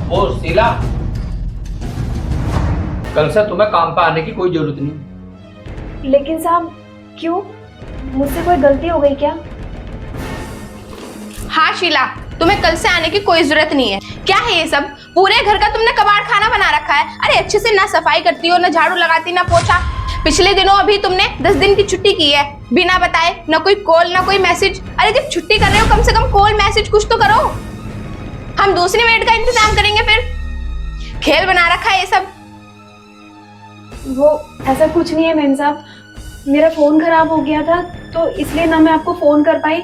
ओ शीला, कल से तुम्हें काम पे आने की कोई जरूरत नहीं। लेकिन साहब क्यों? मुझसे कोई गलती हो गई क्या? हाँ शीला, तुम्हें कल से आने की कोई जरूरत नहीं है। क्या है ये सब? पूरे घर का तुमने कबाड़ खाना बना रखा है। अरे अच्छे से ना सफाई करती हो, ना झाड़ू लगाती, ना पोछा। पिछले दिनों अभी तुमने 10 दिन की छुट्टी की है बिना बताए, ना कोई कॉल ना कोई मैसेज। अरे जब छुट्टी कर रहे हो कम से कम कॉल मैसेज कुछ तो करो। हम दूसरी मेड का इंतजाम करेंगे। फिर खेल बना रखा है ये सब। वो ऐसा कुछ नहीं है मैम साहब, मेरा फोन खराब हो गया था तो इसलिए ना मैं आपको फोन कर पाई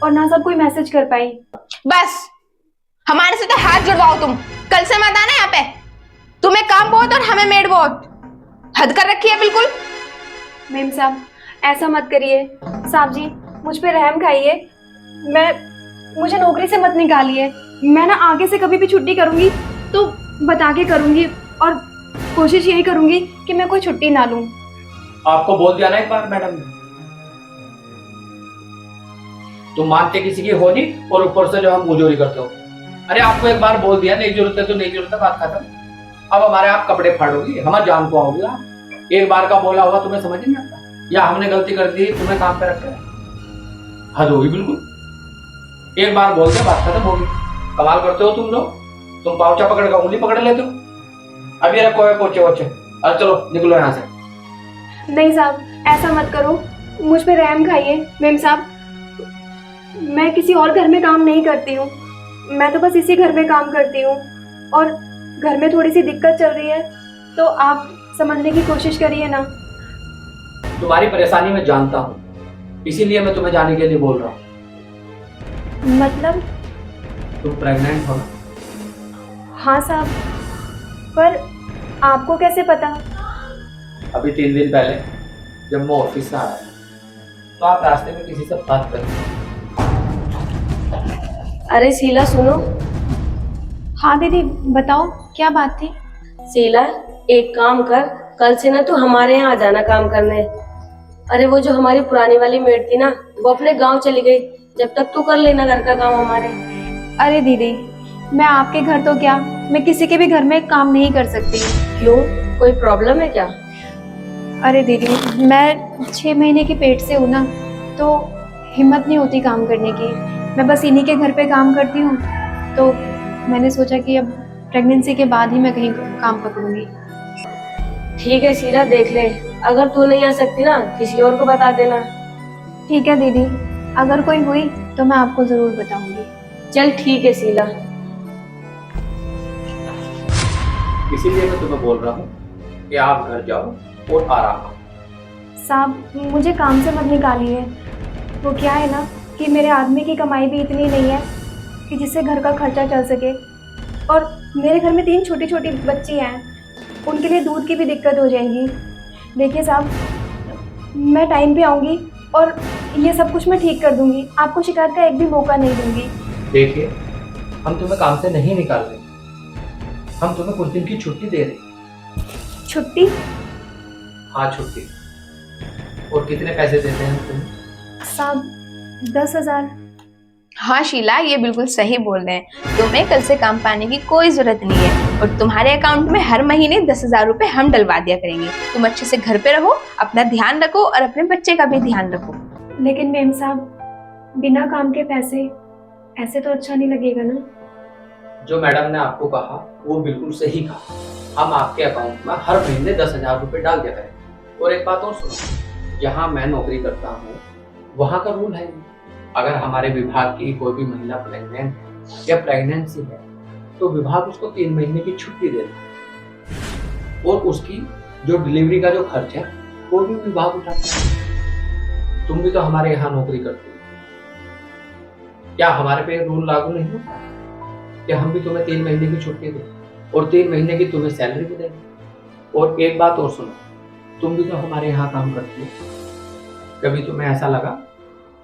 और ना सब कोई मैसेज कर पाई। बस हमारे से तो हाथ जुड़वाओ तुम। कल से मत आना यहाँ पे। तुम्हें काम बहुत और हमें मेड बहुत। हद कर रखी है बिल्कुल। मैम साहब ऐसा मत करिए। साहब जी मुझ पे रहम खाइए। मुझे नौकरी से मत निकालिए। मैं ना आगे से कभी भी छुट्टी करूंगी तो बता के करूंगी और कोशिश यही करूंगी कि मैं कोई छुट्टी ना लूं। आपको बोल दिया ना एक बार मैडम ने। तुम मानते किसी की हो नहीं और ऊपर से जो हम मुजोरी करते हो। अरे आपको एक बार बोल दिया, नहीं जरूरत है तो नहीं जरूरत है, बात खत्म। अब हमारे आप कपड़े फाड़ोगी, हमारे जान को आओगी आप। एक बार का बोला हुआ तुम्हें समझ नहीं आता, या हमने गलती कर दी तुम्हें काम पे रख रहे? हद होगी बिल्कुल। एक बार बोल दिया बात खत्म होगी। कमाल करते हो तुम लोग। तुम पाउचा पकड़ कर उंगली पकड़ लेते हो। अभी रखो है पोचे वोचे। अरे चलो निकलो यहाँ से। नहीं साहब ऐसा मत करो, मुझ पे रहम खाइए। मैम साहब मैं किसी और घर में काम नहीं करती हूँ, मैं तो बस इसी घर में काम करती हूँ और घर में थोड़ी सी दिक्कत चल रही है तो आप समझने की कोशिश करिए ना। तुम्हारी परेशानी मैं जानता हूँ, इसीलिए मैं तुम्हें जाने के लिए बोल रहा हूँ। मतलब? तुम प्रेग्नेंट हो ना? हाँ साहब, पर आपको कैसे पता? अभी 3 दिन पहले जब मैं ऑफिस से आया तो आप रास्ते में किसी से बात कर रहे थे। अरे शीला सुनो। हाँ दीदी बताओ क्या बात थी? शीला एक काम कर, कल से ना तू हमारे यहाँ आ जाना काम करने। अरे वो जो हमारी पुरानी वाली मेड थी ना, वो अपने गांव चली गई। जब तक तू कर लेना घर का काम हमारे। अरे दीदी मैं आपके घर तो क्या, मैं किसी के भी घर में काम नहीं कर सकती। क्यों, कोई प्रॉब्लम है क्या? अरे दीदी मैं 6 महीने की पेट से हूँ ना, तो हिम्मत नहीं होती काम करने की। मैं बस इन्हीं के घर पे काम करती हूँ, तो मैंने सोचा कि अब प्रेगनेंसी के बाद ही मैं कहीं काम पकड़ूंगी। ठीक है शीला देख ले, अगर तू नहीं आ सकती ना किसी और को बता देना। ठीक है दीदी, अगर कोई हुई तो मैं आपको जरूर बताऊंगी। चल ठीक है शीला। इसीलिए मैं तुम्हें बोल रहा हूँ कि आप घर जाओ और आराम करो। साहब मुझे काम से मत निकालिए। वो क्या है ना कि मेरे आदमी की कमाई भी इतनी नहीं है कि जिससे घर का खर्चा चल सके, और मेरे घर में 3 छोटी छोटी बच्ची हैं, उनके लिए दूध की भी दिक्कत हो जाएगी। देखिए साहब मैं टाइम पे आऊँगी और ये सब कुछ मैं ठीक कर दूँगी, आपको शिकायत का एक भी मौका नहीं दूँगी। देखिए हम तुम्हें काम से नहीं निकाल रहे, हम तुम्हें कुछ दिन की छुट्टी दे रहे। छुट्टी? हाँ छुट्टी। और कितने पैसे देते हैं हम तुम्हें? साहब 10,000। हाँ शीला, ये बिल्कुल सही बोल रहे हैं। तुम्हें कल से काम पाने की कोई जरूरत नहीं है और तुम्हारे अकाउंट में हर महीने 10,000 रुपए हम डलवा दिया करेंगे। तुम अच्छे से घर पे रहो, अपना ध्यान रखो और अपने बच्चे का भी ध्यान रखो। लेकिन मैम साहब बिना काम के पैसे, ऐसे तो अच्छा नहीं लगेगा ना। जो मैडम ने आपको कहा वो बिल्कुल सही कहा। हम आपके अकाउंट में हर महीने 10,000 रुपए डाल दिया करें। और एक बात और सुनो, जहाँ मैं नौकरी करता हूँ वहाँ का रूल है, अगर हमारे विभाग की कोई भी महिला प्रेग्नेंट या प्रेगनेंसी है तो विभाग उसको 3 महीने की छुट्टी दे देता और उसकी जो डिलीवरी का जो खर्च है वो भी विभाग उठाता है। तुम भी तो हमारे यहाँ नौकरी करती हो, क्या हमारे पे रूल लागू नहीं होता कि हम भी तुम्हें 3 महीने की छुट्टी दें और 3 महीने की तुम्हें सैलरी भी देंगे? और एक बात और सुनो, तुम भी तो हमारे यहाँ काम करती हो, कभी तुम्हें ऐसा लगा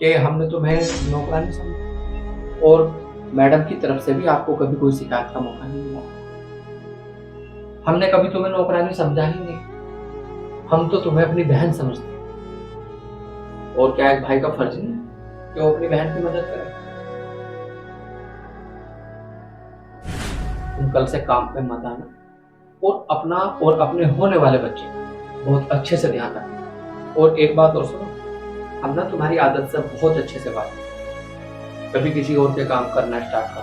कि हमने तुम्हें नौकरानी समझा? और मैडम की तरफ से भी आपको कभी कोई शिकायत का मौका नहीं मिला? हमने कभी तुम्हें नौकरानी समझा ही नहीं, हम तो तुम्हें अपनी बहन समझते हैं। और क्या एक भाई का फर्ज नहीं है कि वो अपनी बहन की मदद करे? तुम कल से काम पे मत आना और अपना और अपने होने वाले बच्चे का बहुत अच्छे से ध्यान रखना। और एक बात और सुनो, हम ना तुम्हारी आदत से बहुत अच्छे से बात करें। कभी किसी और के काम करना स्टार्ट कर,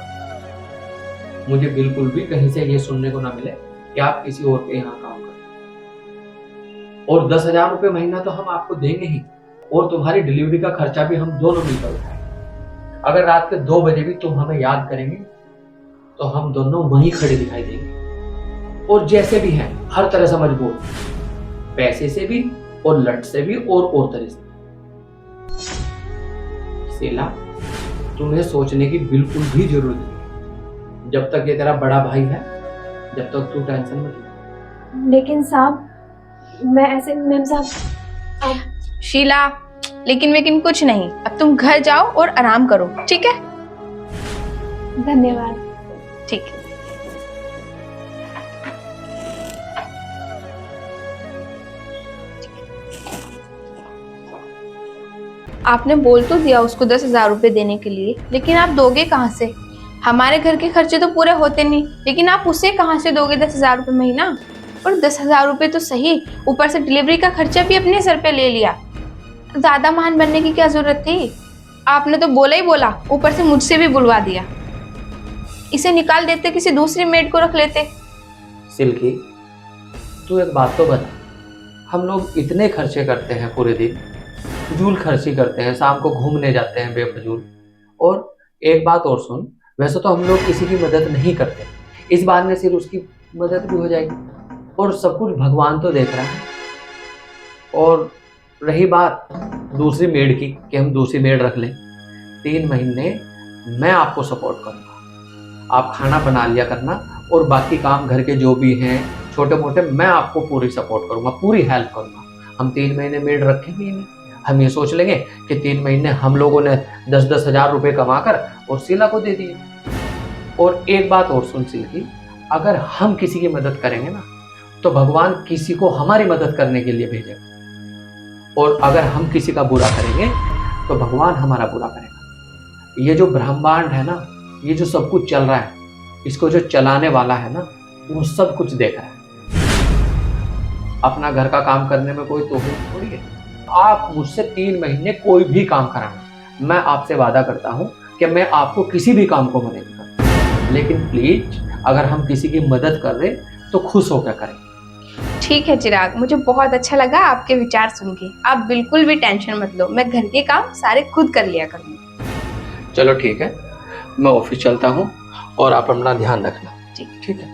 मुझे बिल्कुल भी कहीं से ये सुनने को ना मिले कि आप किसी और के यहाँ काम करें। और 10,000 रुपये महीना तो हम आपको देंगे ही, और तुम्हारी डिलीवरी का खर्चा भी हम दोनों मिलकर उठाएंगे। अगर रात के 2 बजे भी तुम हमें याद करेंगे तो हम दोनों वहीं खड़े दिखाई देंगे, और जैसे भी हैं हर तरह से मजबूर, पैसे से भी और लट से भी और तरह से। शीला, तुम्हें सोचने की बिल्कुल भी जरूरत नहीं। जब तक ये तेरा बड़ा भाई है, जब तक तू टेंशन मत ले। लेकिन साहब, मैं ऐसे मैम साहब शीला, लेकिन कुछ नहीं, अब तुम घर जाओ और आराम करो, ठीक है? धन्यवाद। ठीक है। आपने बोल तो दिया उसको 10,000 रुपए देने के लिए, लेकिन आप दोगे कहाँ से? हमारे घर के खर्चे तो पूरे होते नहीं, लेकिन आप उसे कहाँ से दोगे 10,000 रुपये महीना? और 10,000 रुपये तो सही, ऊपर से डिलीवरी का खर्चा भी अपने सर पे ले लिया। ज्यादा महान बनने की क्या जरूरत थी? आपने तो बोला ही बोला, ऊपर से मुझसे भी बुलवा दिया। इसे निकाल देते, किसी दूसरी मेड को रख लेते। सिल्की, तू एक बात तो बता, हम लोग इतने खर्चे करते हैं पूरे दिन, फजूल खर्ची करते हैं, शाम को घूमने जाते हैं बेफजूल। और एक बात और सुन, वैसे तो हम लोग किसी की मदद नहीं करते, इस बार में सिर्फ उसकी मदद भी हो जाएगी, और सब कुछ भगवान तो देख रहा है। और रही बात दूसरी मेड की कि हम दूसरी मेड रख लें, 3 महीने मैं आपको सपोर्ट करूँगा, आप खाना बना लिया करना, और बाकी काम घर के जो भी हैं छोटे मोटे मैं आपको पूरी सपोर्ट करूँगा, पूरी हेल्प करूँगा। हम 3 महीने मेड रखेंगे ही नहीं, हम ये सोच लेंगे कि 3 महीने हम लोगों ने 10-10 हज़ार रुपये कमा कर और शीला को दे दिए। और एक बात और सुन सिल्की, अगर हम किसी की मदद करेंगे ना, तो भगवान किसी को हमारी मदद करने के लिए भेजेगा, और अगर हम किसी का बुरा करेंगे तो भगवान हमारा बुरा करेगा। ये जो ब्रह्मांड है ना, ये जो सब कुछ चल रहा है, इसको जो चलाने वाला है ना, वो सब कुछ देख रहा है। अपना घर का काम करने में कोई तोहफा थोड़ी है। आप मुझसे 3 महीने कोई भी काम कराना, मैं आपसे वादा करता हूँ कि मैं आपको किसी भी काम को मना नहीं करता, लेकिन प्लीज अगर हम किसी की मदद कर रहे तो खुश होकर करें। ठीक है चिराग, मुझे बहुत अच्छा लगा आपके विचार सुन के। आप बिल्कुल भी टेंशन मत लो, मैं घर के काम सारे खुद कर लिया करूँगी। चलो ठीक है, मैं ऑफिस चलता हूँ और आप अपना ध्यान रखना। ठीक है।